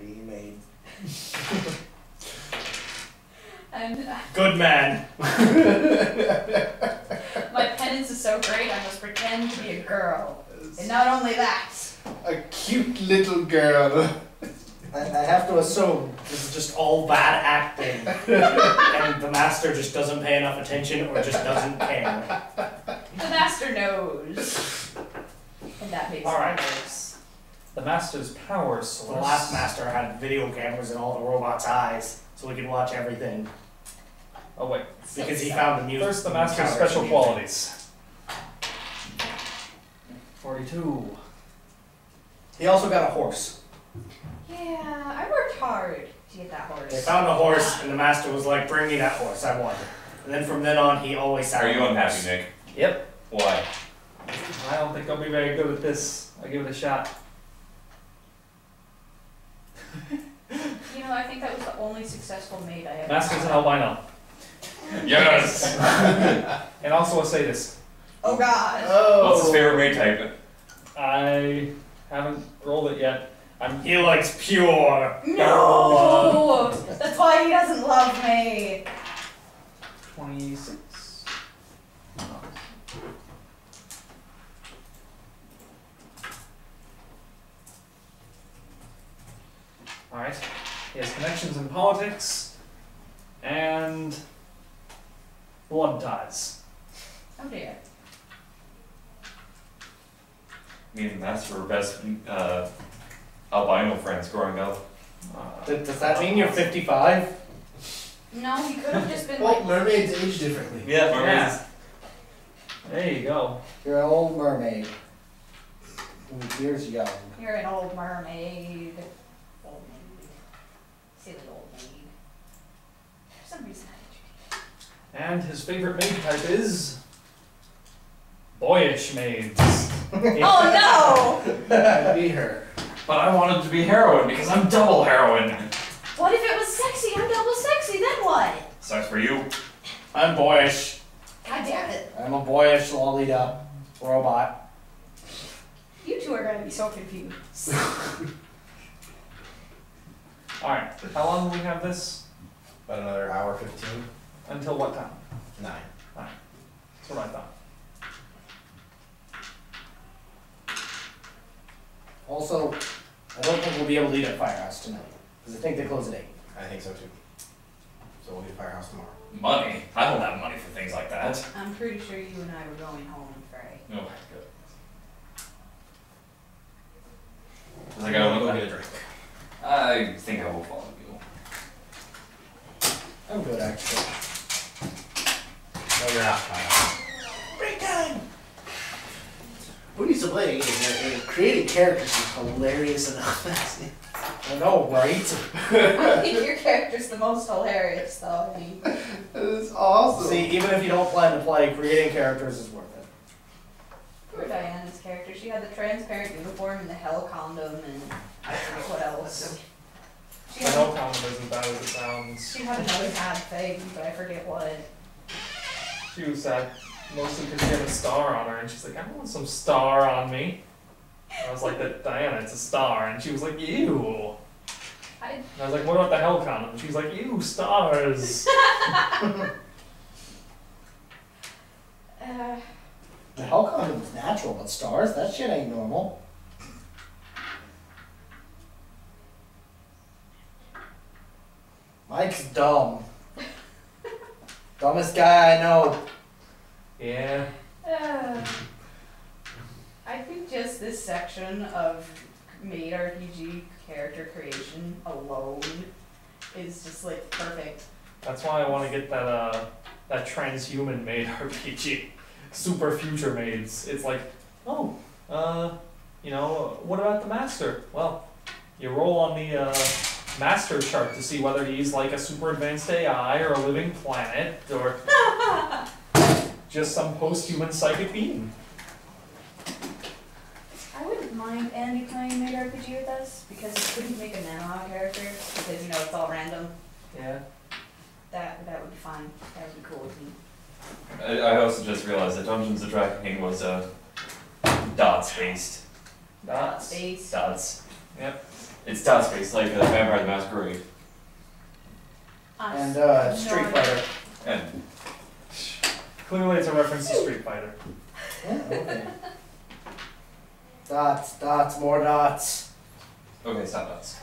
being made. And Good man. my penance is so great, I must pretend to be a girl. And not only that. A cute little girl. I have to assume this is just all bad acting. And the master just doesn't pay enough attention or just doesn't care. The master knows. And that makes it worse. The master's power source. The last master had video cameras in all the robots' eyes, so we could watch everything. Oh wait. Because he found the music. First, the master's special qualities. 42. He also got a horse. Yeah, I worked hard to get that horse. They found a horse, and the master was like, "Bring me that horse, I want it." And then from then on, he always sat. Are you on the unhappy, horse. Nick? Yep. Why? I don't think I'll be very good at this. I'll give it a shot. You know, I think that was the only successful maid I ever Master's an had. albino. Yes! And also a sadist. Oh god. What's his favorite maid type? I haven't rolled it yet. He likes pure. No! That's why he doesn't love me. 26. Alright. He has connections in politics and blood ties. Oh dear. Me and the master were best albino friends growing up. Does that mean you're 55? No, he could have just been Well, like. mermaids age differently. Yeah, Yeah. There you go. You're an old mermaid. Years young. You're an old mermaid. Old maid. Silly old maid. For some reason I educated. And his favorite maid type is boyish maids. Oh no! That'd be her. But I wanted to be heroine because I'm double heroine. What if it was sexy? I'm double sexy, then what? Sucks for you. I'm boyish. God damn it. I'm a boyish Lolita robot. You two are gonna be so confused. Alright, how long will we have this? About another hour 15. Until what time? 9. That's what I thought. Also, I don't think we'll be able to eat at Firehouse tonight. Because I think they close at 8. I think so too. So we'll do Firehouse tomorrow. Money? I don't have money for things like that. I'm pretty sure you and I were going home, Frey. Oh, good. Does I gotta Go look get a drink. I think I will follow you. I'm good, actually. No, you're not. Break time! Who needs to play? Creating characters is hilarious enough. I know, right? I think your character's the most hilarious, though. I mean, That is awesome. See, even if you don't plan to play, creating characters is worth it. poor Diana's character. She had the transparent uniform and the hell condom, and I forget what else. She I know had, condom is as bad as it sounds. she had another bad thing, but I forget what. She was sad, mostly because she had a star on her, and she's like, I want some star on me. And I was like, Diana, it's a star. And she was like, ew. And I was like, what about the hell condom? And she was like, ew, stars. The hell condom is natural, but stars? That shit ain't normal. Mike's dumb. Dumbest guy I know. Yeah. I think just this section of Made RPG character creation alone is just like perfect. That's why I want to get that transhuman made RPG. Super future maids. It's like, oh, you know, what about the master? Well, you roll on the master chart to see whether he's like a super advanced AI or a living planet or just some post-human psychic being. I wouldn't mind Andy playing Made RPG with us because he couldn't make a Nanoha character because you know it's all random. Yeah. That would be fine. That would be cool with me. I also just realized that Dungeons and Dragons was dots based. Dots. Space. Dots. Yep. It's dot space, like Vampire the Masquerade. And Street No, Fighter. And Clearly it's a reference to Street Fighter. Yeah, okay. Dots, more dots. okay, stop dots.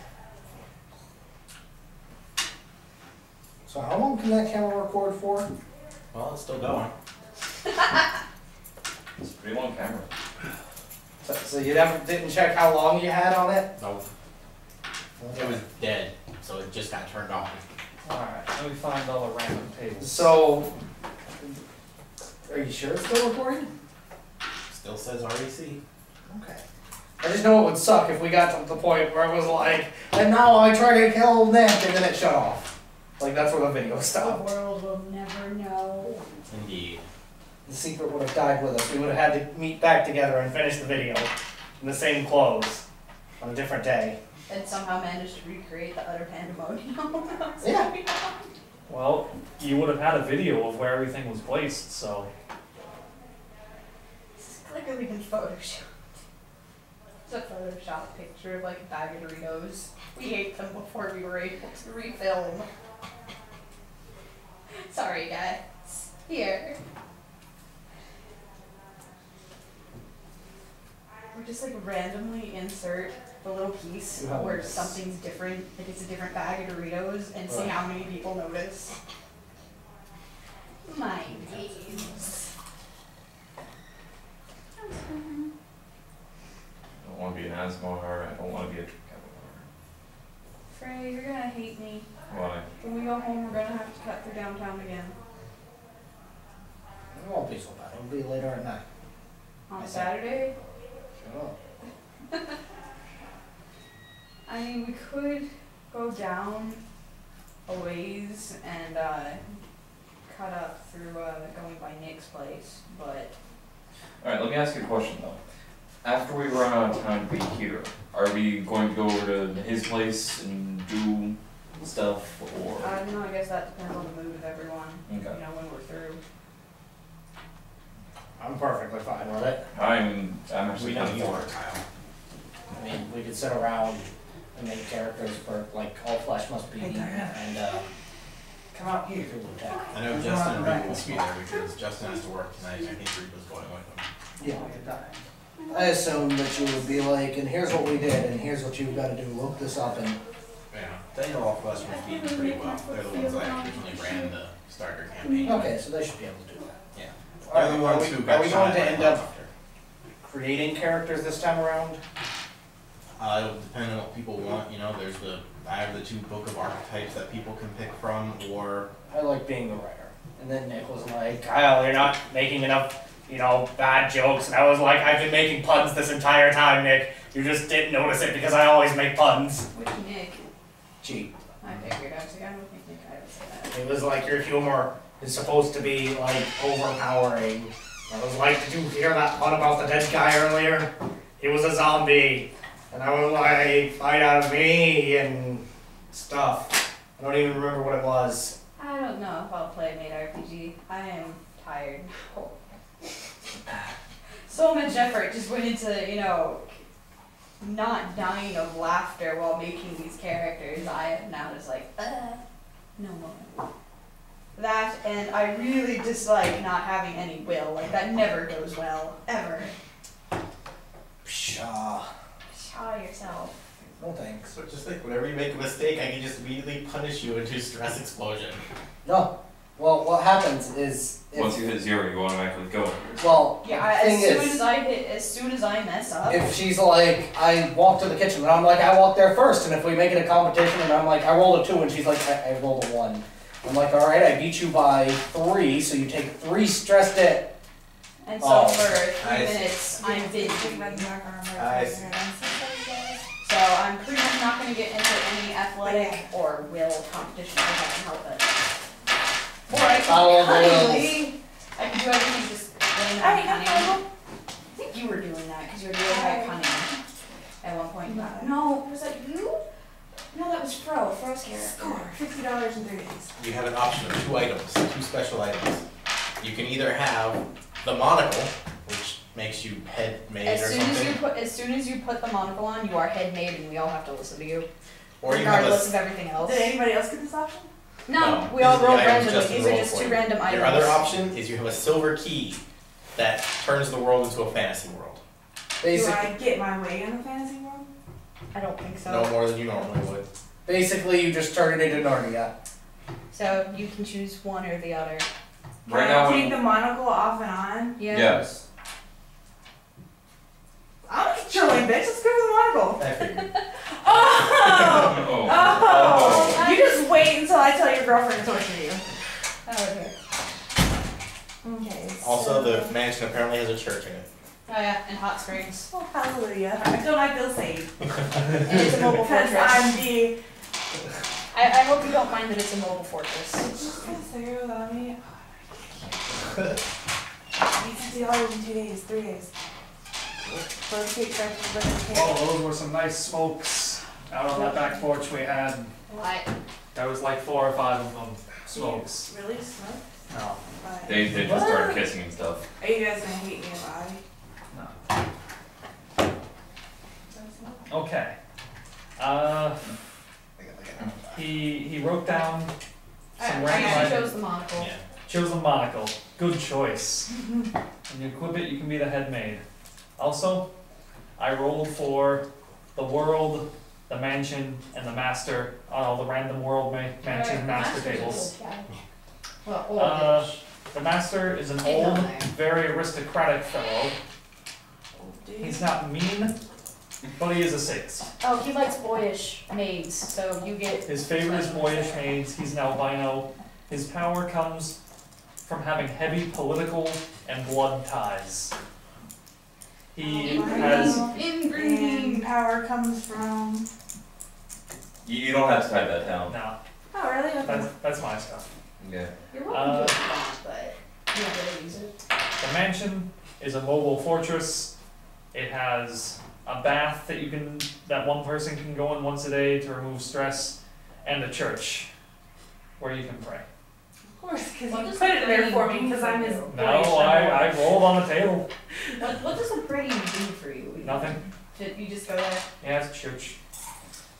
So how long can that camera record for? Well, it's still going. It's a pretty long camera. So you didn't check how long you had on it? No, it was dead, so it just got turned on. Alright, let me find all the random tables. So, are you sure it's still recording? Still says REC. Okay. I just know it would suck if we got to the point where it was like, and now I try to kill Nick, and then it shut off. Like, that's where the video The stopped. world will never know. Indeed. The secret would have died with us. We would have had to meet back together and finish the video in the same clothes on a different day. And somehow managed to recreate the utter pandemonium. Yeah. Well, you would have had a video of where everything was placed, so. This is clearly been photoshopped. It's a Photoshop picture of like a bag of Doritos. We ate them before we were able to refilm. Sorry guys. Here. Or just like randomly insert the little piece Yeah. where something's different, like it's a different bag of Doritos, and see Right. how many people notice. My days. I don't want to be an ASMR. I don't want to be a Frey, you're gonna hate me. Why? When we go home, we're gonna have to cut through downtown again. It won't be so bad. It'll be later at night. On Saturday? Shut up. I mean, we could go down a ways and cut up through going by Nick's place, but Alright, let me ask you a question though. After we run out of time to be here, are we going to go over to his place and do stuff, or? I don't know. I guess that depends on the mood of everyone. Okay. You know, when we're through. I'm perfectly fine with it. I'm actually We kind don't of use bored. our tile. I mean, we could sit around and make characters for, like, All Flesh Must Be, and, come out here, Lieutenant. I know Justin and Reed won't be there because Justin has to work tonight. I think Reed was going with him. Yeah, I assumed that you would be like, and here's what we did, and here's what you've gotta do, look this up, and, Yeah, they know all of us were feeding pretty well. They're the ones that originally ran the starter campaign. okay, so they should be able to do that. Yeah. Are They're the ones who got are we shot going to by end a up helicopter. creating characters this time around? It'll depend on what people want, you know, I have the 2 book of archetypes that people can pick from, or, I like being the writer. And then Nick was like, Kyle, you're not making enough, bad jokes. And I was like, I've been making puns this entire time, Nick. You just didn't notice it because I always make puns. Which Nick? Gee, I figured. I was like, I don't think Nick I would say that. it was like your humor is supposed to be like overpowering. I was like, did you hear that pun about the dead guy earlier? He was a zombie. And I was like, fight out of me and stuff. I don't even remember what it was. I don't know if I'll play Made RPG. I am tired. So much effort just went into, not dying of laughter while making these characters. I am now just like, no more. That, and I really dislike not having any will. Like, that never goes well. Ever. Pshaw. Shaw yourself. No thanks. so just think, whenever you make a mistake, I can just immediately punish you into stress explosion. No. Well, what happens is Once you hit 0, you automatically go. well, Yeah, the thing as soon as I mess up. if she's like, I walk to the kitchen, and I'm like, I walk there first, and if we make it a competition, and I'm like, I rolled a 2, and she's like, I rolled a 1. I'm like, alright, I beat you by 3, so you take 3 stressed it. And so Oh, for 3 I see. minutes, I'm busy. I see. So I'm pretty much not going to get into any athletic or will competition if I can help it. Or I Follow can the cunningly, I can do everything just blame it on cunning. I think you were doing that because you were doing that cunning at one point. No, was that you? No, that was Fro. Fro's character. $50.30. You have an option of 2 items, 2 special items. You can either have the monocle, which makes you head maid As or soon as something. you put the monocle on, you are head maid, and we all have to listen to you, Or you have regardless a, of everything else. Did anybody else get this option? No, No, we all these are the rolled items randomly. Justin These are rolled just for two you. random items. your other option is you have a silver key that turns the world into a fantasy world. Do Basically, I get my way in the fantasy world? I don't think so. No more than you normally would. basically, you just turned it into Narnia. So you can choose one or the other. Can Right I now, take the monocle off and on? Yeah. Yes. I'm controlling, bitch. Let's go for the monocle. I figured. Oh! Oh. Oh! You just wait until I tell your girlfriend to torture you. Oh, okay. Okay. Also, so- the mansion apparently has a church in it. Oh yeah, and hot springs. Oh, hallelujah. Don't I feel safe? And it's a mobile Because fortress. I'm the. I hope you don't mind that it's a mobile fortress. Just gonna stay here without me. We can do all in 2 days, 3 days. Rotate Well, those were some nice smokes out on that back porch we had. What? There was like 4 or 5 of them. Smokes. Really smoke? No. Why? They just started kissing and stuff. Are you guys gonna hate me about it? No. Okay. He wrote down some I random actually items. chose the monocle. Yeah. Chose a monocle. Good choice. When you equip it, you can be the head maid. Also, I rolled for the world, the mansion, and the master on all the random world mansion Right, master master's tables. old guy. Well, old Uh, ish. The master is an Get old, down there. very aristocratic fellow. He's not mean, but he is a 6. Oh, he likes boyish maids, so you get. His favorite is boyish maids. He's an albino. His power comes from having heavy political and blood ties. He has. And power comes from. You don't have to type that down. No, Oh, really? Okay. that's my stuff. Yeah. You're welcome to if you want, but you don't really use it. The mansion is a mobile fortress. It has a bath that one person can go in once a day to remove stress, and a church where you can pray. Of course, because What you does put the it there brain for me do because for I'm his you? boyish No, number I one. rolled on the table. What does the brain do for you? Nothing. Did you just go there? Yeah, it's a church.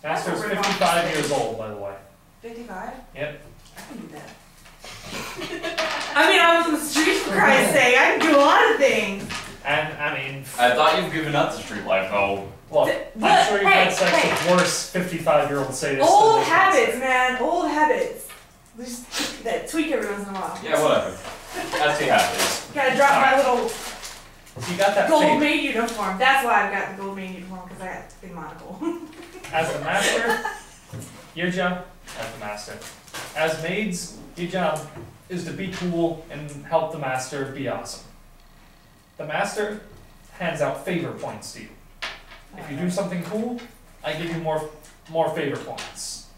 Master's That's a 55 years old, by the way. 55? Yep. I can do that. I mean, I was in the streets for Christ's sake. I can do a lot of things. And, I mean, I thought you've given up the street life though. look, But, I'm sure you've hey, had sex hey. with worse 55-year-old sadists. Old than this habits, one. man. Old habits. Just that tweak every once in a while. Yeah, whatever. That's the happens. Gotta drop my little So you got that gold fate. maid uniform. That's why I've got the gold maid uniform, because I got the big monocle. As the master, your job, as the master. As maids, your job is to be cool and help the master be awesome. The master hands out favor points to you. If you do something cool, I give you more favor points.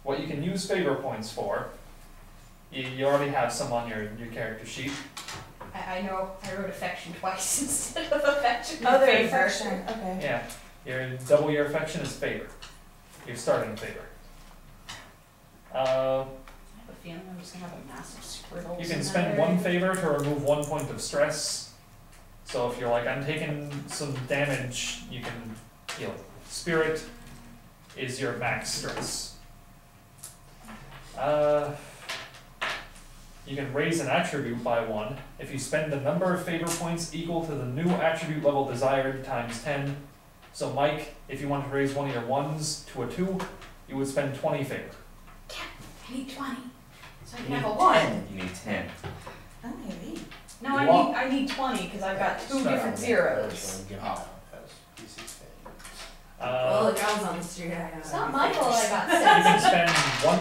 What you can use favor points for, you already have some on your character sheet. I know. I wrote affection twice instead of affection. Oh, and they're favor. affection. Okay. Yeah, double your affection is favor. Your starting favor. I have a feeling I'm just gonna have a massive squirrel. You can spend 1 favor to remove 1 point of stress. So if you're like, I'm taking some damage, you can heal. Spirit is your max stress. You can raise an attribute by 1 if you spend the number of favor points equal to the new attribute level desired times 10. So Mike, if you want to raise one of your 1s to a 2, you would spend 20 favor. I need 20. So I You can have a need 1. 10. You need 10. Okay. No, I need 20 because I've got 2 different zeros. Well, Uh, look, I was on the street. I know. It's not my fault I got you can 6. spend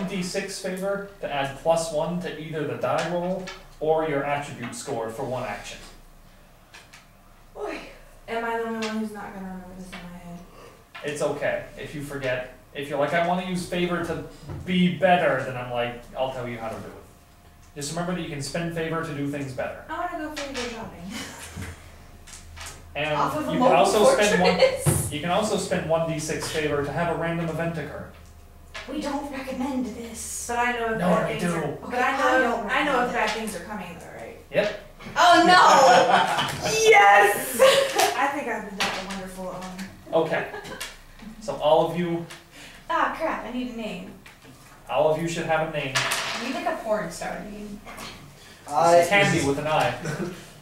1d6 favor to add +1 to either the die roll or your attribute score for 1 action. Boy, am I the only one who's not gonna remember this in my head? It's okay if you forget. If you're like, I want to use favor to be better, then I'm like, I'll tell you how to do it. Just remember that you can spend favor to do things better. I wanna go favor shopping. And Off of a you can mobile also spend fortress. you can also spend 1d6 favor to have a random event occur. We don't recommend this. But I know if No, bad we things do. are. But Okay, I I don't know if recommend bad things are coming though, right? Oh no! Yes! I think I've been done a wonderful. Okay. So all of you Ah crap! I need a name. should have a name. I need like a porn star name. It's Candy with an I.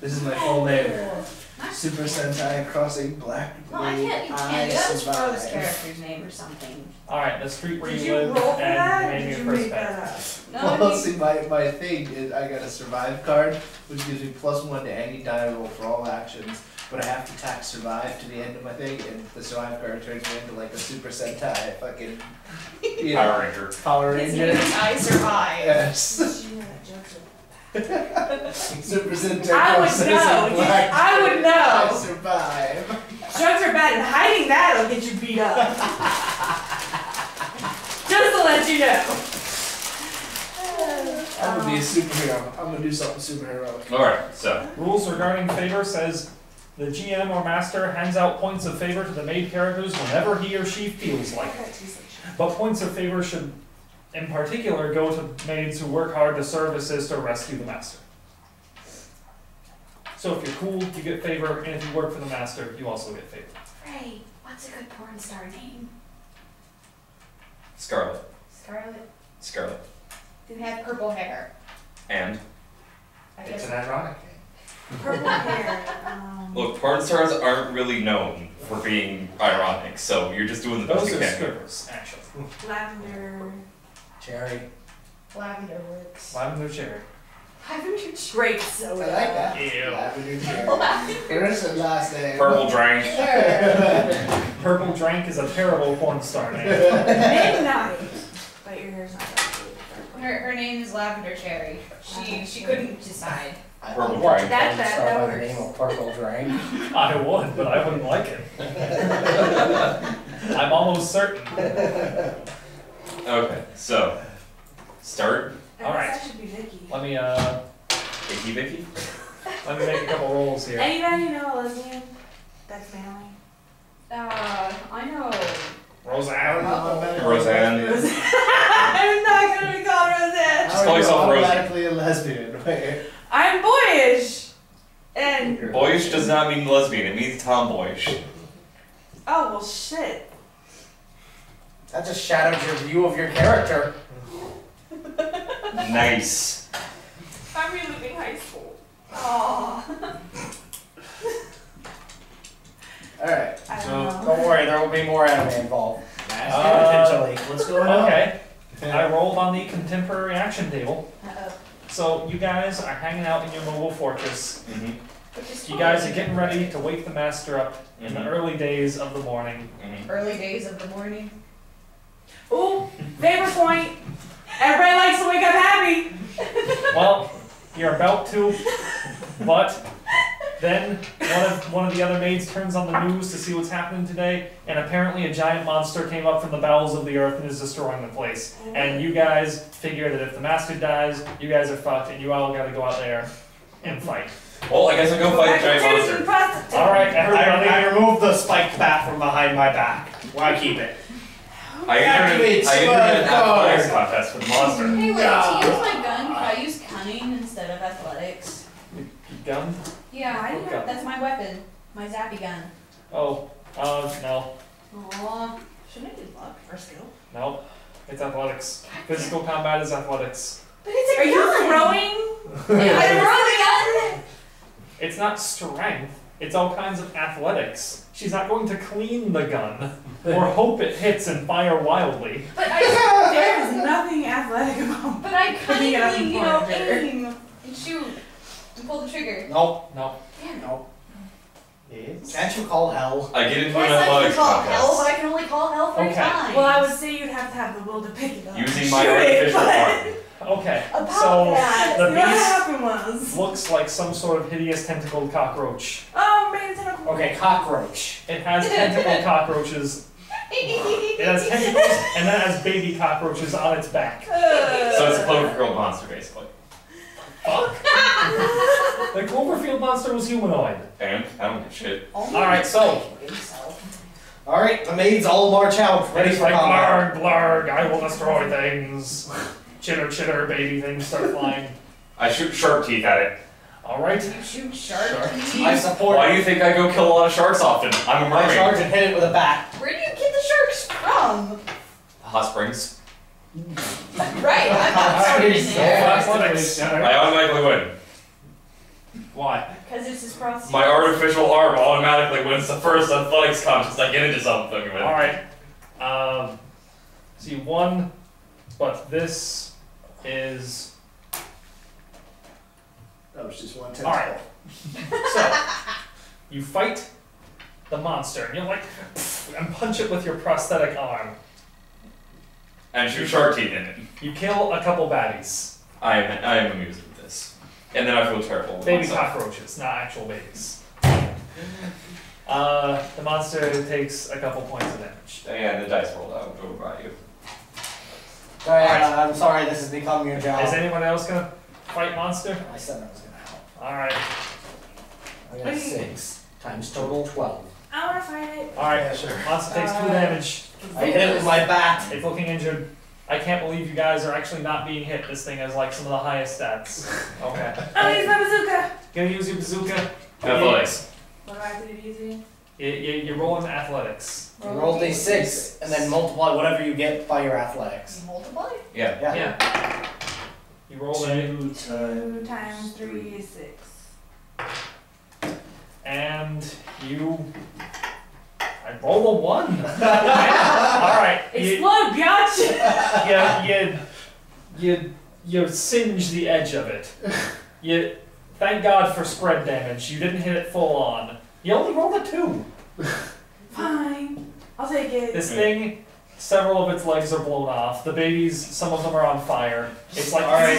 This is my full name. Oh. Super Sentai Crossing Black. No, I can't. You I can't. You gotta throw this survive. character's name or something. Alright, the street where Did you you live roll for and that? name Did your you first make pet. that up? No, Well, I need- see, my thing is I got a survive card, which gives me +1 to any die roll for all actions, but I have to tack survive to the end of my thing, and the survive card turns me into like a Super Sentai fucking you know, Power Ranger. Power His name Ranger. is I Survive. Yes. She had jokes. Super Sentai I would Crossing know. Black. I would I know. survive. Drugs are bad, and hiding that'll get you beat up. Just to let you know. I'm gonna be a superhero. I'm gonna do something superheroic. Alright, so. Rules regarding favor says the GM or master hands out points of favor to the maid characters whenever he or she feels like it. But points of favor should, in particular, go to maids who work hard to serve, assist, or rescue the master. So if you're cool, you get favor, and if you work for the master, you also get favor. Ray, what's a good porn star name? Scarlet. Scarlet. Scarlet. Who had purple hair? And? I It's guess. an ironic name. Purple hair. Look, porn stars aren't really known for being ironic, so you're just doing the best Those you are can. strippers, actually. Lavender. Cherry. Lavender works. Lavender cherry. Lavender Grape I soda. like that. Ew. Lavender cherry. First and last name. Purple Drink. Purple Drank is a terrible porn star name. Midnight. But your hair's not that good. Her name is Lavender Cherry. She couldn't decide. Purple Watch Drink. That start that by the works. name of Purple Drink. I would, but I wouldn't like it. I'm almost certain. Okay, so. Start. That Alright. should be Vicky. Let me Icky Vicky. let me make a couple rolls here. Anybody know a lesbian? That's family. I know. Roseanne. Roseanne. I'm not gonna be called Roseanne. Just call yourself Rosie. automatically a lesbian. Wait. I'm boyish. And Boyish does not mean lesbian, it means tomboyish. oh well, shit. That just shadows your view of your character. Nice. I'm reliving high school. Aww. Alright. I So don't know. don't worry, there will be more anime involved. Uh, What's going on? Okay. I rolled on the contemporary action table. Uh-oh. So you guys are hanging out in your mobile fortress. Mm-hmm. Which is You guys are fine. getting ready to wake the master up in the Mhm. early days of the morning. Mm-hmm. Early days of the morning. Ooh, favorite point. Everybody likes to wake up happy. Well, you're about to, but then one of the other maids turns on the news to see what's happening today, and apparently a giant monster came up from the bowels of the earth and is destroying the place. And you guys figure that if the master dies, you guys are fucked, and you all gotta go out there and fight. Well, I guess I'll go fight the giant monster. All right, everybody. I removed the spiked bat from behind my back. Why keep it? I entered an athletics contest for the monster. Hey, wait, Yeah. to use my gun, could I use cunning instead of athletics? Gun? Yeah, Why do you Okay. that's my weapon. My zappy gun. Oh, no, Aww. Shouldn't I use luck for skill? no. It's athletics. Physical combat is athletics. But it's a Are you gun! throwing? I throw the gun! It's not strength. It's all kinds of athletics. She's not going to clean the gun or hope it hits and fire wildly. But I, There is nothing athletic about. but I Picking it up cunningly, and you know, pointing it. aim and shoot and pull the trigger. Nope. No. Damn. Nope. Yes. Can't you call hell? I get into an Yes, I can athletics call hell, but contest I can only call hell 3 Okay. times. Well, I would say you'd have to have the will to pick it up. using my Shoot it, artificial but- arm. Okay. About So that. the You know what beast happened was. looks like some sort of hideous tentacled cockroach. Oh, maybe it's not. Okay, cockroach. It has tentacled cockroaches. It has tentacles and then it has baby cockroaches on its back. So it's a Cloverfield monster, basically. The Cloverfield monster was humanoid. And I don't give a shit. Alright, so Alright, the maids all march out, ready it's for like combat. blarg, blarg, I will destroy things. Chitter, chitter, baby things start flying. I shoot sharp teeth at it. Alright. You shoot shark Shark teeth? teeth. I support Why do you think I go kill a lot of sharks often? I'm a I mermaid. charge and hit it with a bat. Where do you get the sharks from? Hot springs. Right, I'm not starting there. Athletics. I automatically win. Why? Because it's his process. My artificial arm automatically wins the first athletics contest I get into something with. Alright. So you won, but this is. That was just one tentacle. Alright. So, you fight the monster, and you're like, and punch it with your prosthetic arm. And shoot shark teeth in it. You kill a couple baddies. I am amused with this. And then I feel terrible with Baby myself. cockroaches, not actual babies. The monster takes a couple points of damage. Yeah, the dice rolled out over by you. I'm sorry, this has become your job. Is anyone else gonna fight monster? I said I was gonna help. Alright. I got 6 times total 12. I wanna fight it. Alright, Yeah, sure. monster takes 2 damage. I hit it with my bat. It's looking injured. I can't believe you guys are actually not being hit. This thing has like some of the highest stats. Okay. I'm gonna use my bazooka. Gonna use your bazooka. Athletics. What do I have to do using? You're rolling athletics. Roll D6 and then multiply whatever you get by your athletics. You multiply? Yeah. Yeah. Yeah. You roll it, 2 times 3 is 6. and you. I roll a 1. Alright. Explode, biatch! You singe the edge of it. You thank God for spread damage. You didn't hit it full on. You only rolled a 2. Fine. I'll take it. This thing, several of its legs are blown off. The babies, some of them are on fire. It's like Alright.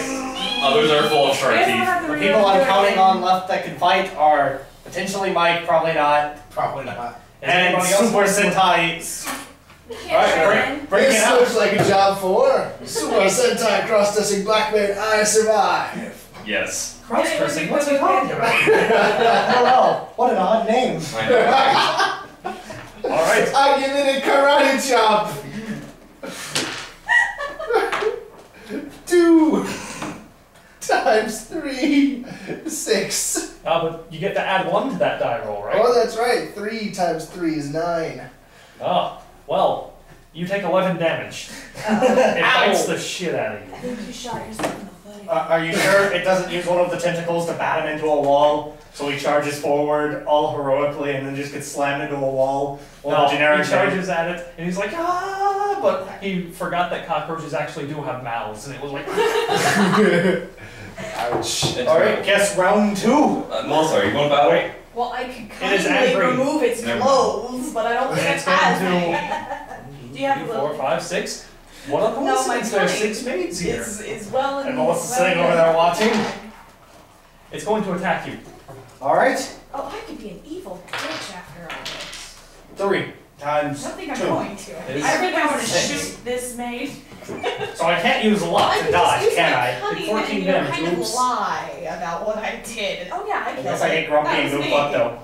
Others are full of shark I guess I'll teeth. have to The redo people I'm it counting again. on left that can fight are potentially Mike, probably not, Probably not. and anybody else Super want to- Sentai. Can't Alright, try then. Break it This out. looks like a job for Super Sentai cross-dressing black man. I survive. Yes. Cross-dressing? What's he talking about? I don't know. What an odd name. I know, right? Alright. I give it a karate chop. 2 times 3, 6. But you get to add 1 to that die roll, right? Oh, that's right. 3 times 3 is 9. Oh, well, you take 11 damage. It bites the shit out of you. I think you shot yourself in the foot. Are you sure it doesn't use one of the tentacles to bat him into a wall? So he charges forward all heroically and then just gets slammed into a wall? Or No, the generic he charges at it, and he's like, ah! But he forgot that cockroaches actually do have mouths, and it was like, Ouch. Alright, guess round 2. Melissa, are you going battle? Wait. Well, I could It is kindly angry. remove its Never mind. clothes, but I don't think it's it going has to any. Do you have a 4, little? 5, 6. What a No, my coincidence, there's cunning 6 maids here. is well And Melissa's sitting over there watching. It's going to attack you. Alright, Oh, I could be an evil bitch after all this. 3 I times don't think I'm 2. going to. It I think I want to Six. shoot this maid. So I can't use a lot I to could dodge, just use can my I? cunning 14 and, damage, kind of oops. lie about what I did. And, oh yeah, I I killed guess I it. get grumpy That and was move me. fuck though.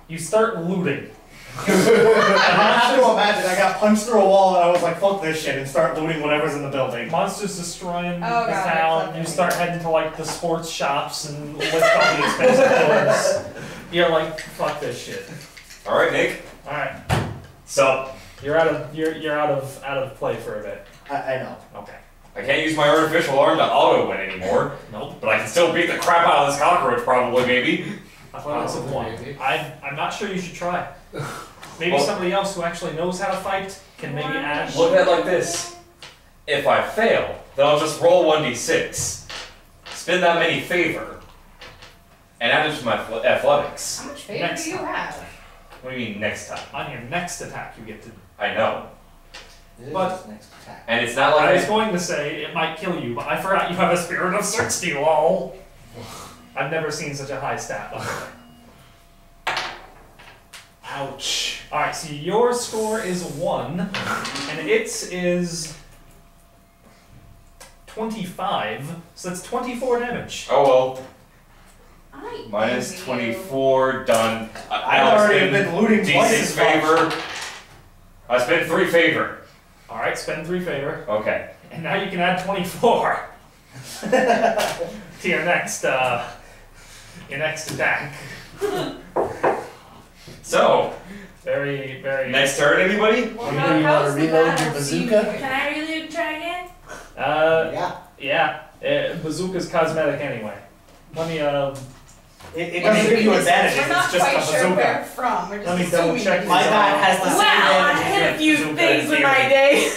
You start looting. I have to imagine I got punched through a wall and I was like, fuck this shit, and start looting whatever's in the building. Monsters destroying Oh, the God, town. fuck You it. start heading to like the sports shops and lift all the expensive clothes. You're like, fuck this shit. Alright, Nick. Alright. So, You're out of play for a bit. I know. Okay. I can't use my artificial arm to auto win anymore, Nope. but I can still beat the crap out of this cockroach, probably, maybe. Athletics of 1. maybe. I'm not sure you should try. Maybe Well- somebody else who actually knows how to fight can maybe add. Look at it like this. If I fail, then I'll just roll 1d6, spin that many favor, and add it to my athletics. How much favor Next do you time. have? What do you mean next time? On your next attack, you get to. I know. But- next attack. And it's not like I was going to say it might kill you, but I forgot you have a spirit of 60, lol. I've never seen such a high stat before. Ouch. Alright, so your score is 1, and its is 25, so that's 24 damage. Oh well, I minus envy 24, done. I've Now already spin been looting twice D6 as much. favor. I spent 3 favor. Alright, spend 3 favor, Okay. and now you can add 24. To your next attack. So, Very, very. next turn, anybody? Well, Maybe how, you how's wanna the reload battle? your bazooka? Can I really try again? Yeah. Yeah. Bazooka's cosmetic anyway. Let me It doesn't give you advantages, We're not it's just quite a sure where bazooka. it's from. We're just Let me double assuming check it's My these from. bat has the Wow, same I advantage hit a as few bazooka things in in my theory. day.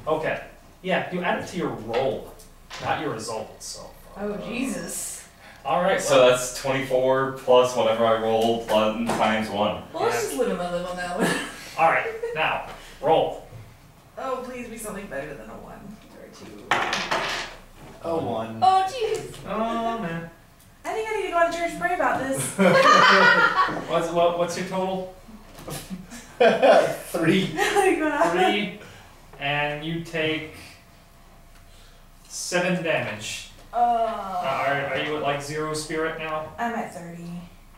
Okay. Yeah, you add it to your roll, not your results. So. Oh Jesus. All right. So that's 24 plus whatever I roll plus times 1. Well, let's just live and live on that one. All right. Now roll. Oh, please be something better than a 1 or a 2. Oh, 1. Oh jeez. Oh man. I think I need to go to church and pray about this. What's your total? 3. Like, what happened? 3, and you take 7 damage. Are you at like 0 spirit now? I'm at 30.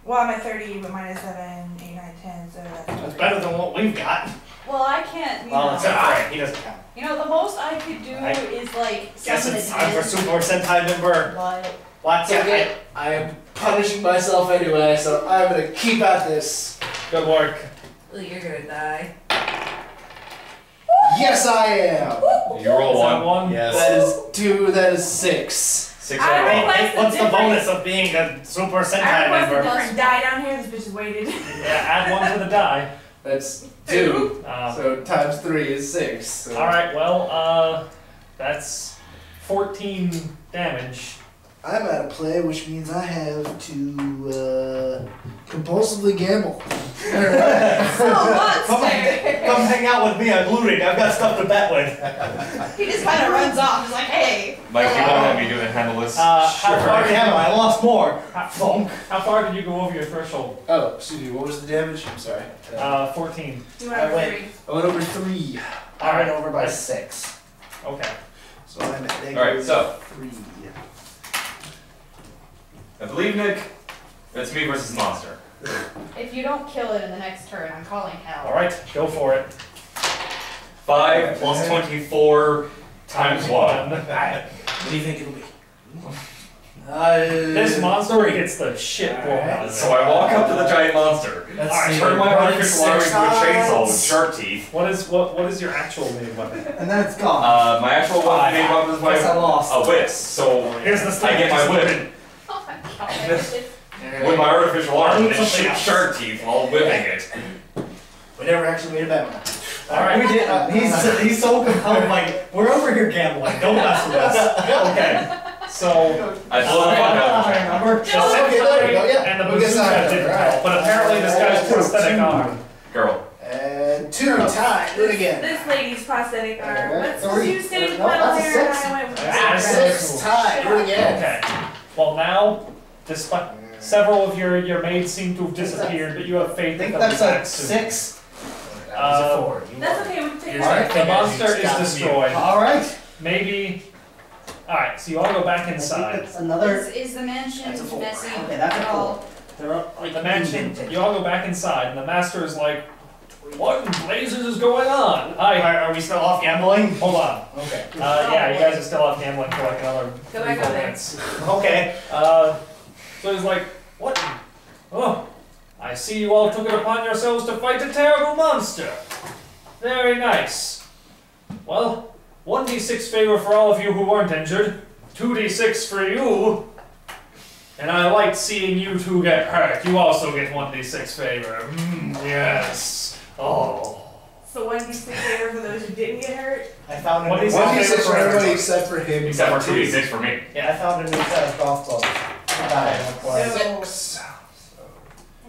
Well, I'm at 30, but mine is 7, 8, 9, 10, so that's That's better than what we've got. Well, I can't. You Well, know, except for Frank, he doesn't count. you know, the most I could do is like Guess some of it's the time for dead, Super Sentai member. but What's So it? again, I am punishing myself anyway, so I'm gonna keep at this. Good work. Well, you're gonna die. Yes, I am. You roll Is that 1. one? Yes. That is 2. That is 6. 6 I overall. request Hey, what's the difference. bonus of being a Super I Sentai request a member? different die down here. This bitch is weighted. Yeah, add 1 to the die. That's 2. So, So times 3 is 6. So. all right. Well, that's 14 damage. I'm out of play, which means I have to compulsively gamble. oh Come monster. Come hang out with me on Blue Ring. I've got stuff to bet with. He just kind of runs off. He's like, hey. Mike, you want to have me do the handle this? How How far? far am I? I lost more. How, Funk. how far did you go over your threshold? Oh, excuse me. What was the damage? I'm sorry. 14. You I are went- 3. I went over 3. All right. Over by 6. Okay. So I'm at negative Alright, so. 3. I believe, Nick, it's me versus monster. If you don't kill it in the next turn, I'm calling hell. All right. Go for it. 5 plus 24 times 1. What do you think it'll be? This monster gets the shit blown out of it. So I walk up to the giant monster. Let's I see, turn my running artificial arm into a six chainsaw with sides. shark teeth. What is your actual main weapon? And then it's gone. My actual weapon made weapon is Guess I my lost. whip. So Here's the I get my whip Oh my god. with my artificial arm and then Something shoot else. shark teeth while whipping it. We never actually made a bet on that. All right. We did. He's so compelled. Like we're over here gambling. Don't mess with us. Okay. So I blow the fuck out of the giant. Remember? the Okay, there we go, yeah. and the We get bazooka signed, didn't alright. help, but apparently this guy's prosthetic arm. Girl. And 2 tied. Do it again. This lady's prosthetic arm. Okay. Let's Three. use stage No, metal that's a hair and six. I went with That's the a red. 6 tied. Do it again. Okay. Well, now, despite several of your maids seem to have disappeared, but you have I faith think that that's they'll be a back soon. 6. That was a 4. You That's won. okay, we can take Here's it. our Alright, the thing, monster it's is got me. destroyed. All right. Maybe. Alright, so you all go back inside. That's another. Is the mansion That's a 4. messy Okay, that's a at 4. all? There are like The mansion, you all go back inside, and the master is like, what in blazes is going on? Hi, Are we still off gambling? hold on. Okay. Yeah, you guys are still off gambling for like another Go back 3-4 over there. minutes. Okay. So he's like, what? Oh, I see you all took it upon yourselves to fight a terrible monster. Very nice. Well, 1d6 favor for all of you who weren't injured, 2d6 for you. And I liked seeing you two get hurt. You also get 1d6 favor. Yes. Oh. So 1d6 favor for those who didn't get hurt. I found a What new is set. 1d6 for everybody everybody except for him. Except for 2d6 for me. Yeah, I found a new set of golf clubs. So- 6.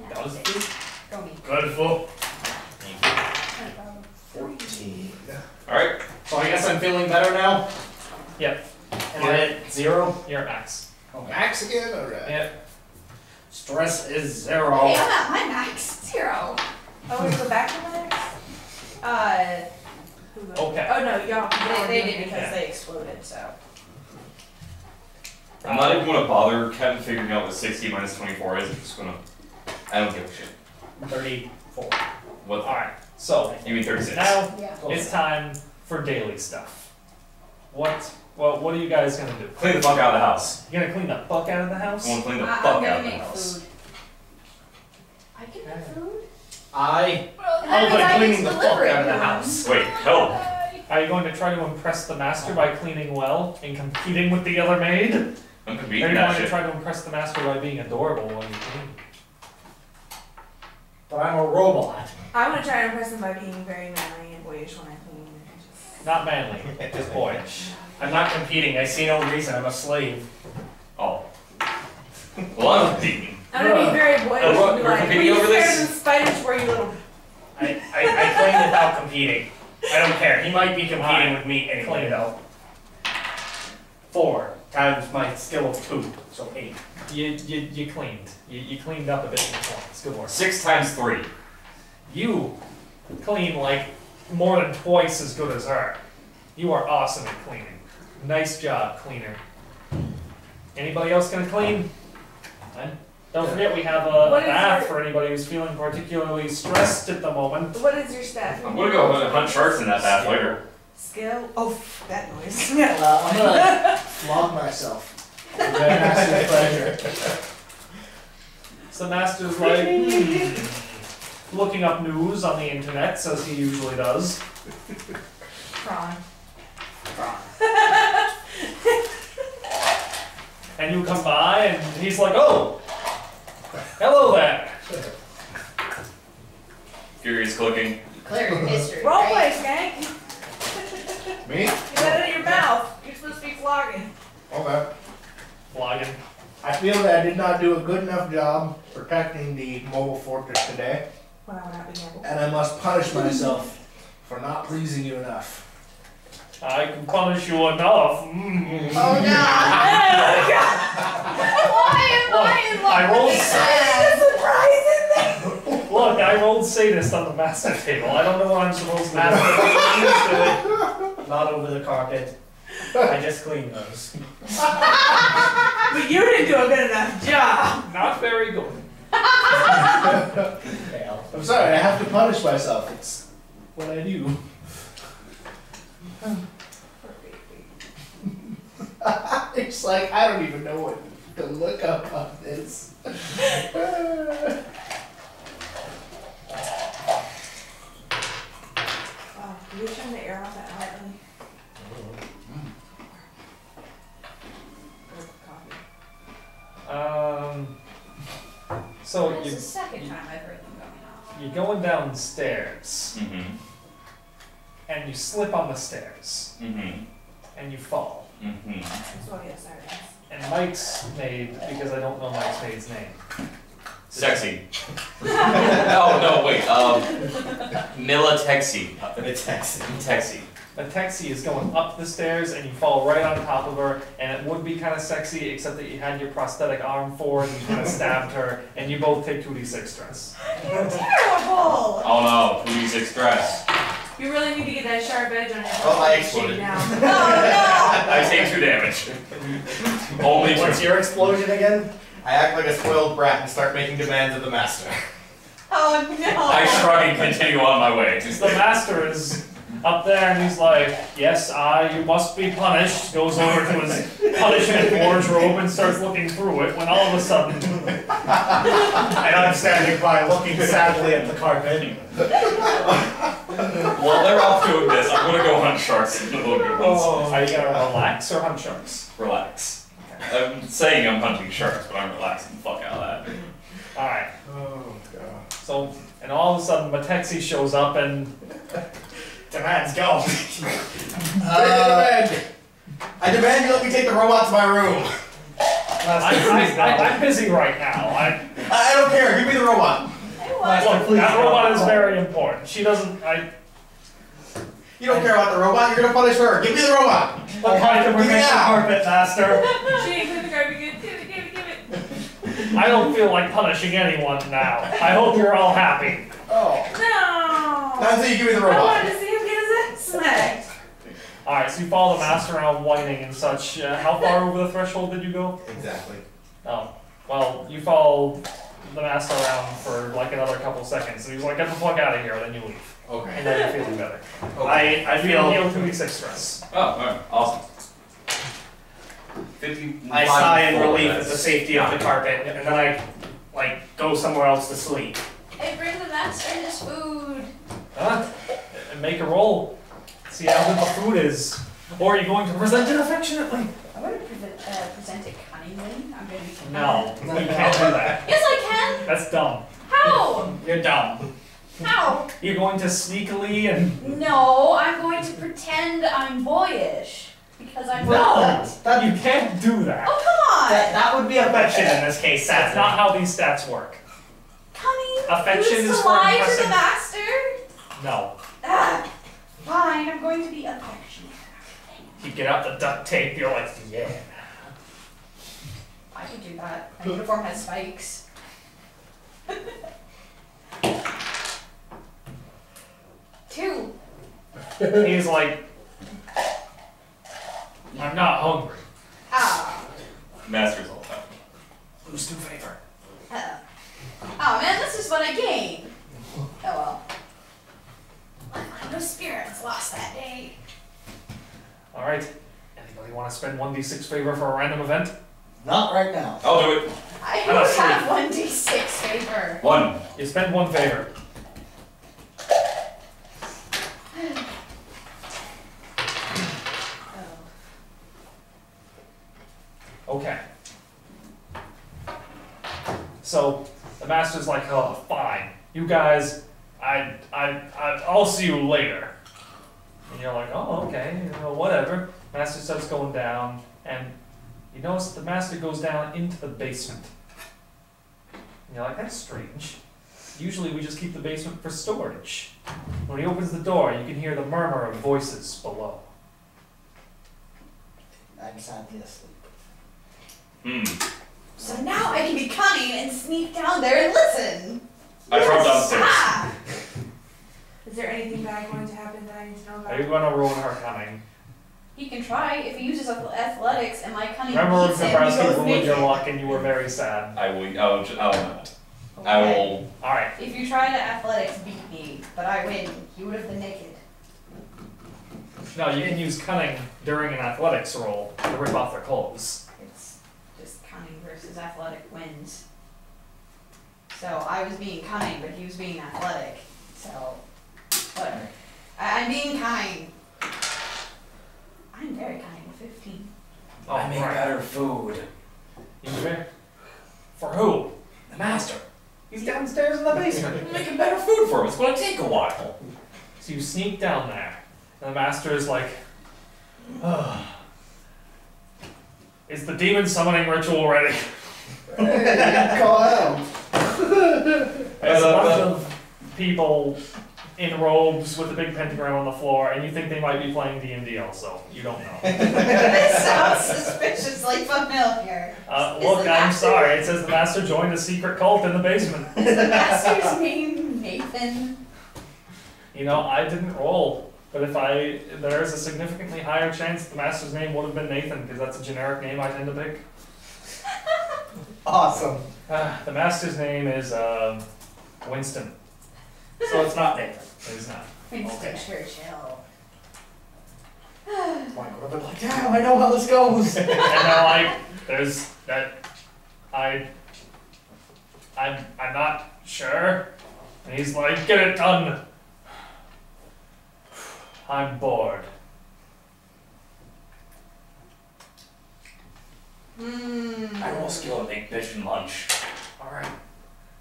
That was Go me. good for. 14. Alright. So I guess I'm feeling better now. Yep. Am I at 0? You're at max. Max again? Alright. Yep. Stress is Hey, 0. I'm at my max. 0. Oh, we go back to the next? Who goes? Okay. Oh no, y'all. They did because Yeah. they exploded, so. I'm not even gonna bother Kevin figuring out what 60 minus 24 is. I'm just gonna. I don't give a shit. 34. What? Alright, so You mean 36? now Yeah. it's time for daily stuff. What are you guys gonna do? Clean the fuck out of the house. You gonna clean the fuck out of the house? I want to clean the I'm fuck out gonna of the make house. food. I can make food? I Well, help then by I cleaning need the to fuck deliver out of it the to house. Wait, help. Are you going to try to impress the master by cleaning well and competing with the other maid? Or I'm are competing you that going to shit. try to impress the master by being adorable while you clean? But I'm a robot. I want to try to impress them by being very manly and boyish when I clean. And just... Not manly, just boyish. I'm not competing. I see no reason. I'm a slave. Oh. Well, I'm competing. I'm gonna be very boyish what, and be we're like, competing "Will you over this?" scare the spiders for you little." I clean without competing. I don't care. He might be competing with me anyway, though. 4 times my skill of 2, so 8. You cleaned. You cleaned up a bit before. It's good work. 6 times 3. You clean like more than twice as good as her. You are awesome at cleaning. Nice job, cleaner. Anybody else gonna clean? Don't forget we have a What is bath your- for anybody who's feeling particularly stressed at the moment. What is your stat? I'm gonna go hunt sharks in that bath later. Skill? Oh, that noise. I'm gonna flog myself. For the master's pleasure. So the master's like looking up news on the internet, as he usually does. Prawn. And you come by and he's like, oh, hello there. Furious clicking. Declare your history. Roleplay, right? Skank. Me? Get that in your mouth. You're supposed to be flogging. Okay. Flogging. I feel that I did not do a good enough job protecting the mobile fortress today, When I went out with Campbell. and I must punish myself for not pleasing you enough. I can punish you enough. Mm. Oh no! Why I rolled There's a surprise in there. Look, I rolled sadist on the master table. I don't know what I'm supposed to do. Not over the carpet. I just clean those. But you didn't do a good enough job. Not very good. Fail. I'm sorry, I have to punish myself. It's what I do. It's like, I don't even know what to look up on this. Oh, did we turn the air off at night? So That's you, the second time I've heard them going off. you're going downstairs Mm-hmm. and you slip on the stairs Mm-hmm. and you fall. Mm-hmm. So yeah, sirens. And Mike's maid, because I don't know Mike's maid's name. Sexy. Oh no, wait. Mila Texi. It's excellent. Texi. The taxi is going up the stairs and you fall right on top of her, and it would be kind of sexy except that you had your prosthetic arm forward and you kind of stabbed her, and you both take 2d6 stress. You're terrible. Oh no, 2d6 stress. You really need to get that sharp edge on your Oh, I shake exploded. down. I take 2 damage. Only 2. What's your explosion again? I act like a spoiled brat and start making demands of the master. Oh I no! shrug and continue on my way. The master is up there and he's like, yes, you must be punished. Goes over to his punishment wardrobe and starts looking through it when all of a sudden, And I'm standing by looking sadly at the carpet. While they're off doing this, I'm gonna go hunt sharks in the lagoons. are you gonna relax or hunt sharks? Relax. I'm saying I'm hunting sharks, but I'm relaxing the fuck out of that. Alright, Oh, God. so, and all of a sudden Matexi shows up and Demands go. I demand you let me take the robot to my room. I'm busy right now. I don't care. Give me the robot. Look, that robot is very important. She doesn't, You don't care about the robot. You're gonna punish her. Give me the robot. what kind of protect the Yeah. carpet, master? She ain't clean the carpet good. Give it. I don't feel like punishing anyone now. I hope you're all happy. Oh. No. Not until you give me the I robot. wanted to see him get his ass smacked. Alright, so you follow the master around whining and such. How far over the threshold did you go? Exactly. Oh, well, you follow the master around for like another couple seconds. So he's like, get the fuck out of here, then you leave. Okay. And then you're feeling better. Okay. I feel healed 2d6 stress. Oh, alright, awesome. 55 I sigh in full, relief at that's- the safety of the carpet, and then I, like, go somewhere else to sleep. Hey, bring the master his food. Huh? And make a roll. See how good the food is. Or are you going to present it affectionately? I want to present it cunningly. I'm going to be No, you can't do that. Yes, I can. That's dumb. How? You're dumb. How? You're going to sneakily and No, I'm going to pretend I'm boyish because I'm no, not. that you can't do that. Oh, come on. That would be affection in this case, That's sadly. not how these stats work. Cunning. Affection Use is to for lie to impressing- the master. No. Ah, fine. I'm going to be affectionate. You get out the duct tape, you're like, yeah. I could do that. My uniform has spikes. 2. He's like, I'm not hungry. Ah. Masters all the time. Who's new favor? Oh man, this is what I gained. Oh well. No spirits lost that day. Alright. Anybody want to spend 1d6 favor for a random event? Not right now. I'll do it. I I'm don't asleep. have 1d6 favor. 1. You spend 1 favor. Okay. So the master's like, oh, fine. You guys, I'll see you later. And you're like, oh, okay, you know, whatever. Master starts going down, and you notice the master goes down into the basement. And you're like, that's strange. Usually we just keep the basement for storage. When he opens the door, you can hear the murmur of voices below. I'm sadly asleep. So now I can be cunning and sneak down there and listen. I dropped downstairs. Ah! Is there anything bad going to happen that I need to know Are you about? gonna ruin her cunning? He can try if he uses athletics and my cunning Remember beats him. He Nebraska goes ruined your naked. luck and you were very sad. I will not. I Okay. will. Alright, If you try to athletics beat me, but I win, you would have been naked. no, you can use cunning during an athletics roll to rip off their clothes. It's just cunning versus athletic wins. So I was being cunning, but he was being athletic. So, whatever. I'm being kind. I'm very kind. 15. Oh, right. food. You fair? For who? The master. He's downstairs in the basement. I'm making better food for him. It's going to take a while. So you sneak down there, and the master is like, oh. Is the demon summoning ritual ready? Hey, call out. There's a bunch of people in robes with a big pentagram on the floor, and you think they might be playing D&D also. You don't know. This sounds suspiciously familiar. Is Look, the I'm master- sorry. It says the master joined a secret cult in the basement. Is the master's name Nathan? You know, I didn't roll, but there's a significantly higher chance the master's name would have been Nathan, because that's a generic name I tend to pick. Awesome. The master's name is Winston. So it's not Nathan. It is not. Winston Okay. Churchill. Mike would have been like, damn, I know how this goes. And they're like, there's that. I'm not sure. And he's like, get it done. I'm bored. I roll skill and make bitch and lunch. Alright.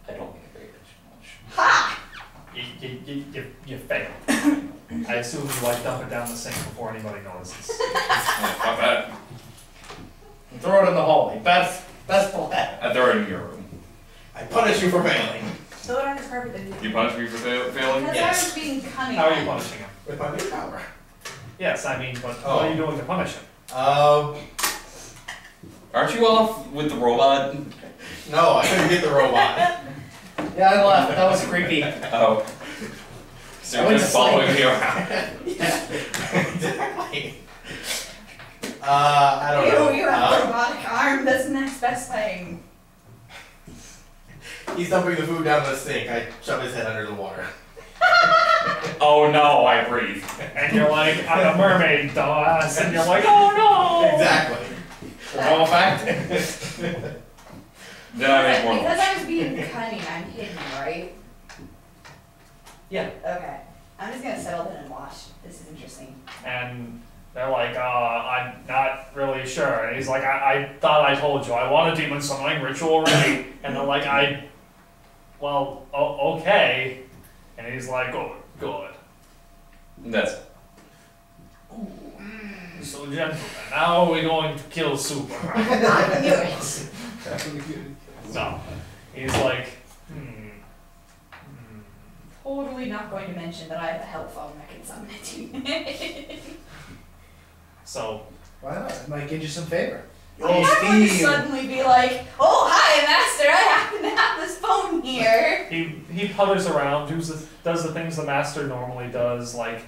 I don't make a great bitch and lunch. Ha! You failed. I assume you like dump it down the sink before anybody notices. Yeah, fuck that. Throw it in the hallway. Best plan. I throw it in your room. I punish you for failing. Throw it on his carpet then. You punish me for failing? Because Yes. I was being cunning. How are you punishing him? With my new power. Yes, I mean, but what are you doing to punish him? Aren't you off with the robot? No, I couldn't get the robot. Yeah, I laughed. That was creepy. Oh. So I you're went just to sleep. following me around. Exactly. I don't know. You have a robotic arm. That's the next best thing. He's dumping the food down the sink. I shove his head under the water. Oh no, I breathe. And you're like, I'm a mermaid, dumbass. And you're like, oh no! Exactly. no effect. Then I make more Because noise. I was being cunning, I'm hidden, right? Yeah. Okay. I'm just gonna settle in and watch. This is interesting. And they're like, I'm not really sure. And he's like, I thought I told you, I want a demon summoning ritual already. And they're like, okay. And he's like, good. That's it. So gentlemen, now we're going to kill Super. I knew it. So, he's like, Totally not going to mention that I have a hell phone that can summon a demon. So, Why not? It might get you some favor. I'm not going to suddenly be like, oh, hi, master, I happen to have this phone here. he putters around, does the things the master normally does, like,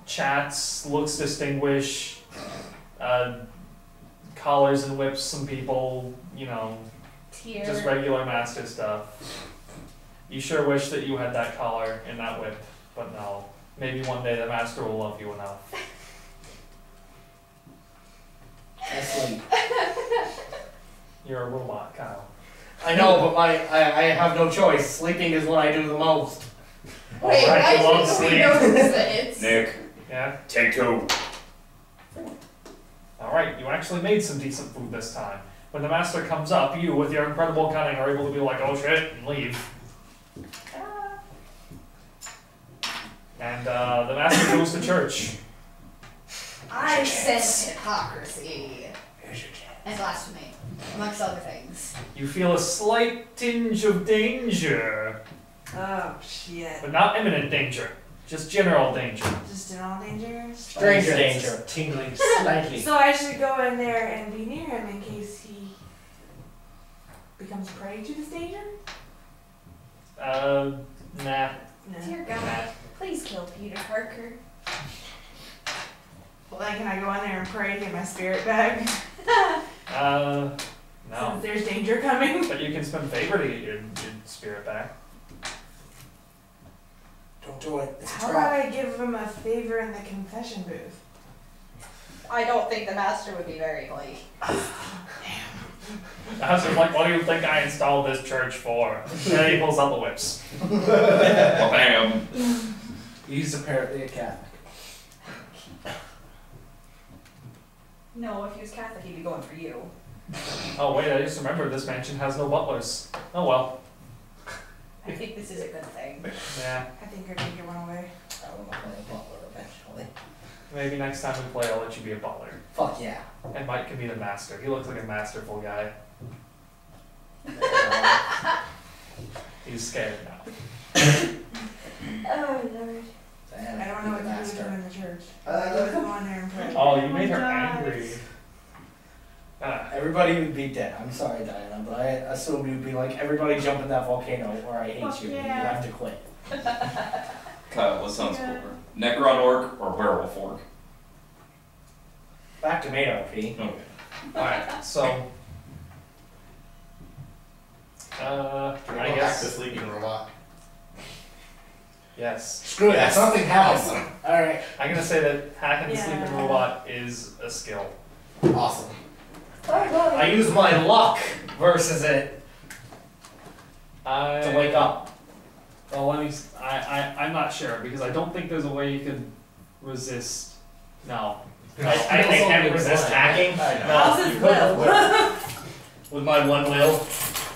chats, looks distinguished, collars and whips some people, Tear. just regular master stuff. You sure wish that you had that collar and that whip, but no. Maybe one day the master will love you enough. Asleep. You're a robot, Kyle. I know, but I have no choice. Sleeping is what I do the most. Wait, Alright, I you love think we sleep. noticed this. Nick, Yeah? take 2. Alright, you actually made some decent food this time. When the master comes up, you, with your incredible cunning, are able to be like, oh shit, and leave. And the master goes to church. I sense hypocrisy and blasphemy, amongst other things. You feel a slight tinge of danger, Oh shit. but not imminent danger, just general danger. Just in all danger. Stranger danger. Tingling slightly. So I should go in there and be near him in case he becomes prey to this danger? Nah. No. Dear God, please kill Peter Parker. Well, then can I go in there and pray to get my spirit back? No. Since there's danger coming. But you can spend favor to get your spirit back. Don't do it. It's a How about trap. I give him a favor in the confession booth? I don't think the master would be very like. The master's like, what do you think I installed this church for? And then he pulls out the whips. Well, bam. He's apparently a Catholic. No, if he was Catholic, he'd be going for you. Oh wait, I just remembered this mansion has no butlers. Oh well. I think this is a good thing. Yeah. I think I can get one away. I will play a butler eventually. Maybe next time we play, I'll let you be a butler. Fuck yeah. And Mike can be the master. He looks like a masterful guy. He's scared now. Oh Lord. I don't know what to do with him in the church. I Uh, go in there and pray. Oh, you made her God. angry. Everybody would be dead. I'm sorry, Diana, but I assume you'd be like, everybody jump in that volcano or I hate Fuck you. yeah. You have to quit. Kyle, what sounds Yeah. cooler? Necron orc or werewolf orc? Back to main RP. Okay. Alright, so. I Back to guess. sleeping robot. Yes. Screw it, something happens. Awesome. Alright, I'm gonna say that hacking the sleeping Yeah. robot is a skill. Awesome. I use my luck versus it to wake up. Well, let me. I'm not sure because I don't think there's a way you can resist. No. I can't resist hacking. How's No, his you couldn't will? with my one will.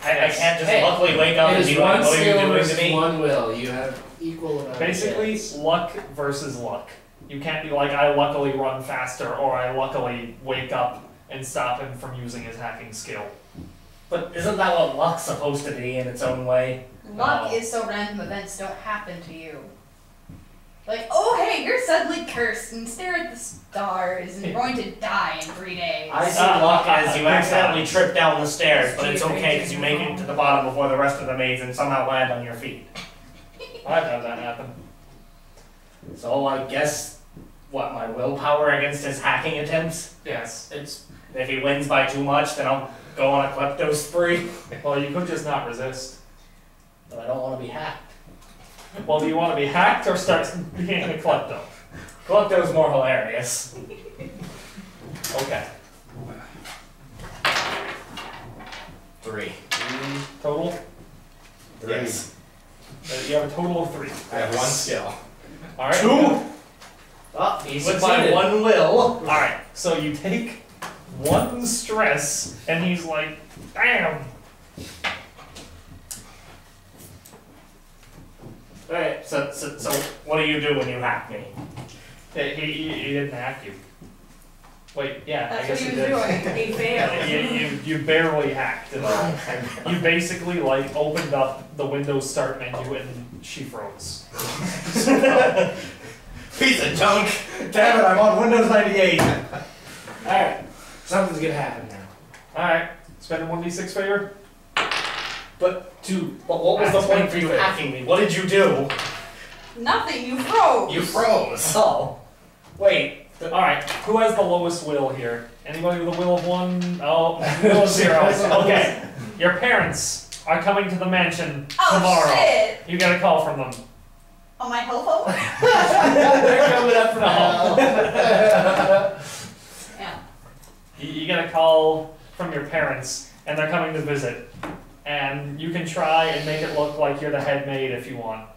I can't just Hey, luckily wake up it and is be like, one what are you skill doing to versus me? one will. You have equal amount of Basically, chance. luck versus luck. You can't be like, I luckily run faster or I luckily wake up and stop him from using his hacking skill. But isn't that what luck's supposed to be in its own way? Luck No. is so random events don't happen to you. Like, oh hey, you're suddenly cursed and stare at the stars and you're going to die in 3 days. I see luck as you accidentally trip down the stairs, but it's okay because you make it to the bottom before the rest of the maids and somehow land on your feet. I've had that happen. So I guess, what, my willpower against his hacking attempts? Yes. It's if he wins by too much, then I'll go on a klepto spree. Well, you could just not resist. But I don't want to be hacked. Well, do you want to be hacked or start being a klepto? Klepto's more hilarious. Okay. 3. Total? Yes. You have a total of 3. I have 1 skill. Alright. 2. Oh, he With succeeded. my One will. Alright, so you take 1 stress, and he's like, damn! Alright, so what do you do when you hack me? He didn't hack you. Wait, yeah, I That's guess what he he was did. doing. He failed. You barely hacked it all. You basically like opened up the Windows Start menu and she froze. Piece of junk. Damn it, I'm on Windows 98. Alright, something's gonna happen now. Alright, spend a 1d6 favor. But what was the point for you hacking me? What did you do? Nothing, you froze. You froze. Oh. Wait. Alright, who has the lowest will here? Anybody with a will of 1? Oh, will of 0. Okay. Your parents are coming to the mansion Oh tomorrow. shit! You get a call from them. On my cell phone? They're coming up now. Yeah. You get a call from your parents, and they're coming to visit. And you can try and make it look like you're the head maid if you want.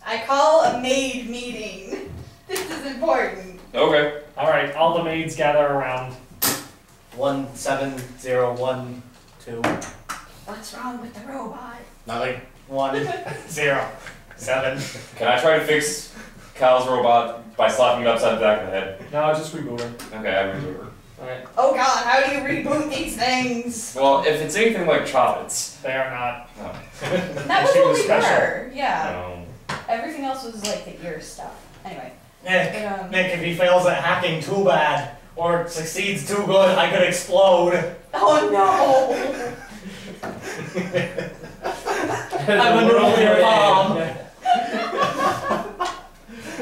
I call a maid meeting. This is important. Okay. Alright, all the maids gather around. 17012. What's wrong with the robot? Nothing. 107. Can I try to fix Kyle's robot by slapping it upside the back of the head? No, just reboot her. Okay, I remember. Alright. Oh god, how do you reboot these things? Well, if it's anything like Choppets. They are not. No. That was She was only special. her. Yeah. No. Everything else was like the ear stuff. Anyway. Nick, But, Nick, if he fails at hacking too bad, or succeeds too good, I could explode. Oh no! I'm a nuclear bomb.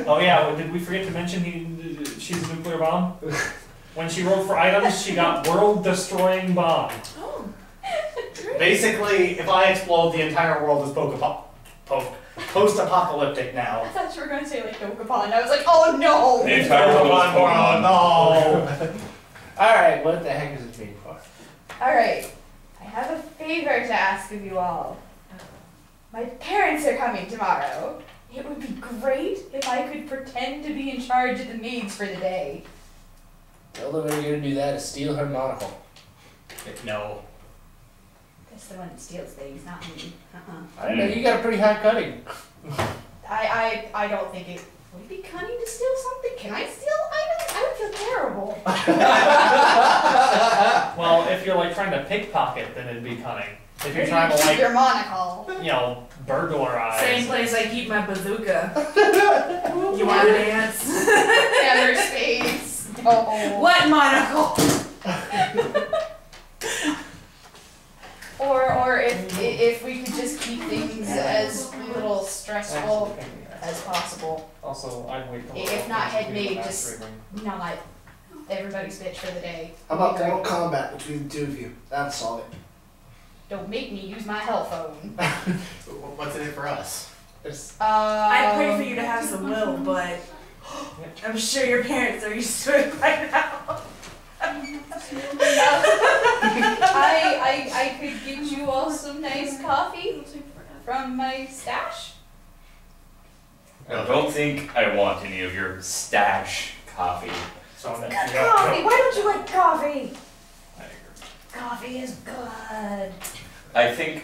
Oh yeah, did we forget to mention she's a nuclear bomb? When she wrote for items, she got world-destroying bomb. Oh. Basically, if I explode, the entire world is post-apocalyptic now. I thought you were gonna say like Dokapon. I was like, oh no! The entire world is Pokemon. No. Alright, what the heck is it made for? Alright. I have a favor to ask of you all. My parents are coming tomorrow. It would be great if I could pretend to be in charge of the maids for the day. The only way you're gonna do that is steal her monocle. No. That's the one that steals things, not me. I don't know, you got a pretty high cutting. I don't think it would it be cunning to steal something. Can I steal items? I would feel terrible. Well, if you're like trying to pickpocket, then it'd be cunning. If you're Maybe trying to keep like, your monocle. burglarize. Same place I keep my bazooka. You want to dance? Hammer space. Oh. What monocle? Or if we could just keep things as little stressful as possible. Also, I'd wait till If not head we get maid, the just- mastery ring. Not everybody's bitch for the day. How about Mortal Kombat between the two of you? That'd solve it. Don't make me use my hell phone. What's in it for us? I pray for you to have some will, but I'm sure your parents are used to it by now. I could get you all some nice coffee from my stash. I don't think I want any of your stash coffee. So Good that coffee. Why don't you like coffee? I agree. Coffee is good. I think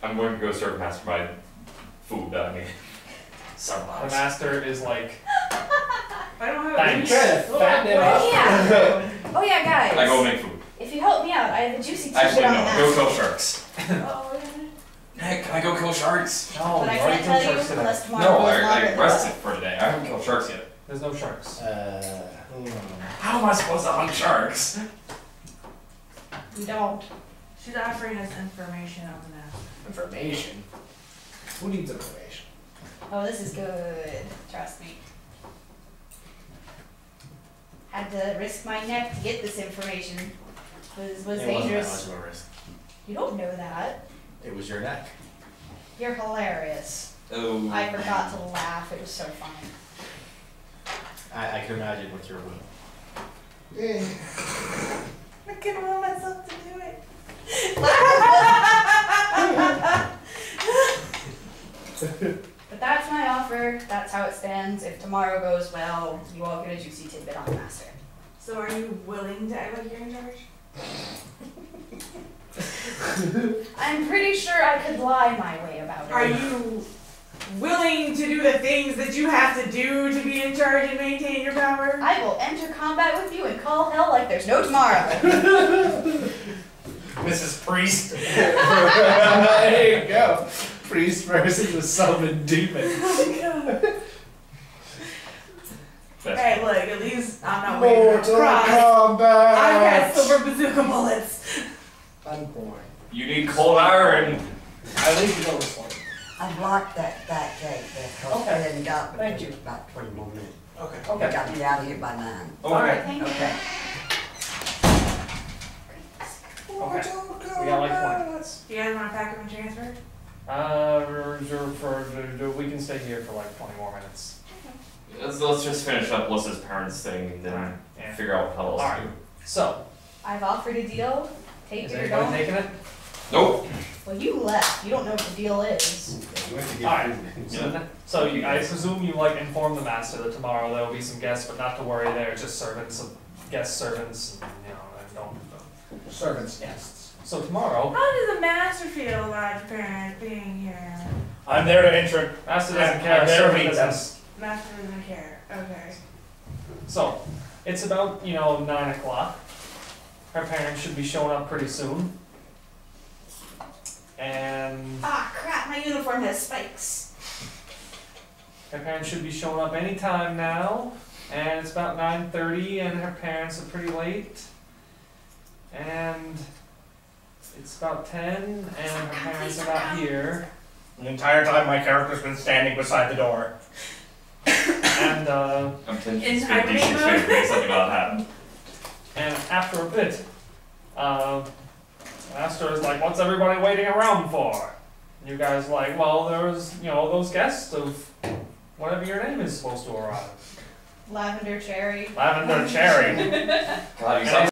I'm going to go serve Mastermind food that I made. The master is like, I don't have Thanks. a Oh yeah. Oh yeah, guys. I go make food. If you help me out, I have a juicy tidbit Actually, on no. that. Go kill sharks. Oh, Nick, can I go kill sharks? no, but I you can't already tell killed you sharks today. unless tomorrow No, goes I longer than rested that. for today. I haven't killed sharks yet. There's no sharks. How am I supposed to hunt sharks? We don't. She's offering us information on the master. Information? Who needs information? Oh, this is good. Trust me. Had to risk my neck to get this information. Was It wasn't that dangerous. much of a risk. You don't know that. It was your neck. You're hilarious. Oh. I forgot to laugh. It was so funny. I can imagine with your will. I couldn't want myself to do it. But that's my offer. That's how it stands. If tomorrow goes well, you all get a juicy tidbit on the master. So are you willing to act like you're in charge? I'm pretty sure I could lie my way about it. Are you willing to do the things that you have to do to be in charge and maintain your power? I will enter combat with you and call hell like there's no tomorrow. Mrs. Priest. There you go. Priest versus the summoned demon. Hey, look, at least I'm not waiting on Mortal cross. Kombat! I've got silver bazooka bullets. Unborn. You need cold iron. I leave you know this one. I blocked that cake there, cause Okay. I hadn't got but Thank just you. about 20 more minutes. Okay. You got me out of here by 9. Alright, thank you. Okay. Okay. We got like 20 minutes. You guys want to pack up and transfer? Reserve for, we can stay here for like 20 more minutes. Let's just finish up Lissa's parents thing and then Alright, yeah. figure out what else to Alright. do. So, I've offered a deal. Take is it or anybody don't. taking it? Nope. Well, you left. You don't know what the deal is. You have to get Alright. food. So I presume you like inform the master that tomorrow there will be some guests, but not to worry, they're just servants, guest servants, and, you know, and don't. Servants, guests. So tomorrow, How does the master feel about your parents being here? I'm there to enter. master doesn't care, I'm there to servant meet them. business. Master doesn't care. Okay. So, it's about, 9 o'clock. Her parents should be showing up pretty soon. And Ah, crap. My uniform has spikes. her parents should be showing up any time now. And it's about 9:30 and her parents are pretty late. And it's about 10 and her parents are not here. The entire time my character's been standing beside the door. And I'm thinking In it's been hibernate decent mode? to make something about happen. after a bit, master is like, "What's everybody waiting around for?" And you guys are like, "Well, there's those guests of whatever your name is supposed to arrive." Lavender cherry. Lavender Cherry. God, you sound